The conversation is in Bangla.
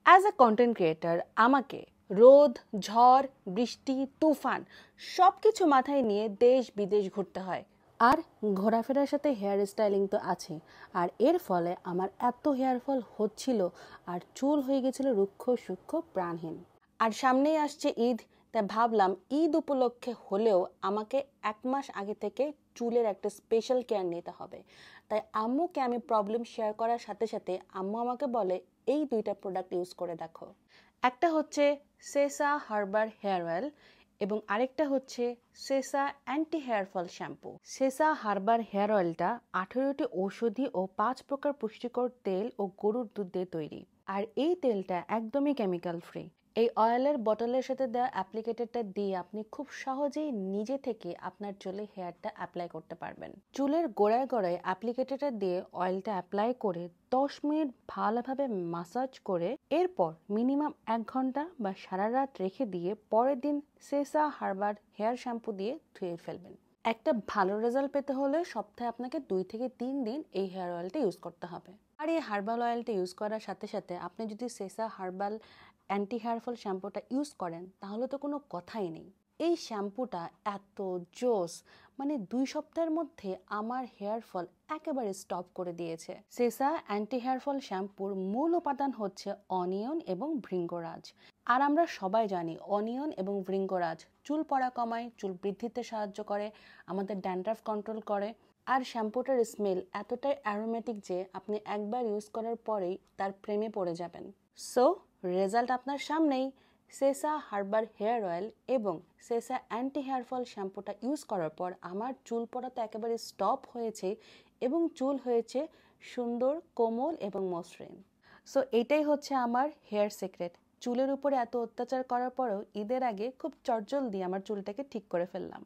অ্যাজ আ কন্টেন্ট ক্রিয়েটার আমাকে রোদ, ঝড়, বৃষ্টি, তুফান সব কিছু মাথায় নিয়ে দেশ বিদেশ ঘুরতে হয়। আর ঘোরাফেরার সাথে হেয়ার স্টাইলিং তো আছে। আর এর ফলে আমার এত হেয়ার ফল হচ্ছিল আর চুল হয়ে গেছিল রুক্ষ সূক্ষ্ম প্রাণহীন। আর সামনেই আসছে ঈদ, তাই ভাবলাম ঈদ উপলক্ষে হলেও আমাকে 1 মাস আগে থেকে চুলের একটা স্পেশাল কেয়ার নিতে হবে। তাই আম্মুকে আমি প্রবলেম শেয়ার করার সাথে সাথে আম্মু আমাকে বলে এই 2টা প্রোডাক্ট ইউজ করে দেখো। একটা হচ্ছে সেসা হার্বাল হেয়ার অয়েল এবং আরেকটা হচ্ছে Sesa anti hair fall shampoo. Sesa herbal hair অয়েলটা 18টি ঔষধি ও 5 প্রকার পুষ্টিকর তেল ও গরুর দুধ দিয়ে তৈরি। আর এই তেলটা একদমই কেমিক্যাল ফ্রি। এই অয়েলের বটলের সাথে দেওয়া অ্যাপ্লিকেটরটা দিয়ে আপনি খুব সহজেই নিজে থেকে আপনার চুলে হেয়ারটা অ্যাপ্লাই করতে পারবেন। চুলের গোড়ায় গোড়ায় অ্যাপ্লিকেটরটা দিয়ে অয়েলটা অ্যাপ্লাই করে 10 মিনিট ভালোভাবে মাসাজ করে এরপর মিনিমাম 1 ঘন্টা বা সারা রাত রেখে দিয়ে পরের দিন সেসা হার্বাল হেয়ার শ্যাম্পু দিয়ে ধুয়ে ফেলবেন। একটা ভালো রেজাল্ট পেতে হলে সপ্তাহে আপনাকে 2 থেকে 3 দিন এই হেয়ার অয়েলটা ইউজ করতে হবে। আর এই হার্বাল অয়েলটা ইউজ করার সাথে সাথে আপনি যদি Sesa herbal anti hair fall শ্যাম্পুটা ইউজ করেন তাহলে তো কোনো কথাই নেই। এই শ্যাম্পুটা এত জোস, মানে 2 সপ্তাহের মধ্যে আমার হেয়ার ফল একেবারে স্টপ করে দিয়েছে। সেসা অ্যান্টি হেয়ার ফল শ্যাম্পুর মূল উপাদান হচ্ছে অনিয়ন এবং ভৃঙ্গরাজ। আর আমরা সবাই জানি অনিয়ন এবং ভৃঙ্গরাজ চুল পড়া কমায়, চুল বৃদ্ধিতে সাহায্য করে, আমাদের ড্যান্ড্রাফ কন্ট্রোল করে। আর শ্যাম্পুটার স্মেল এতটাই অ্যারোমেটিক যে আপনি একবার ইউজ করার পরেই তার প্রেমে পড়ে যাবেন। সো রেজাল্ট আপনার সামনেই। সেসা হার্বাল হেয়ার অয়েল এবং সেসা অ্যান্টি হেয়ার ফল শ্যাম্পুটা ইউজ করার পর আমার চুল পড়া তো একেবারে স্টপ হয়েছে এবং চুল হয়েছে সুন্দর, কোমল এবং মসৃণ। সো এটাই হচ্ছে আমার হেয়ার সিক্রেট। চুলের উপরে এত অত্যাচার করার পরেও ঈদের আগে খুব চটজলদি আমার চুলটাকে ঠিক করে ফেললাম।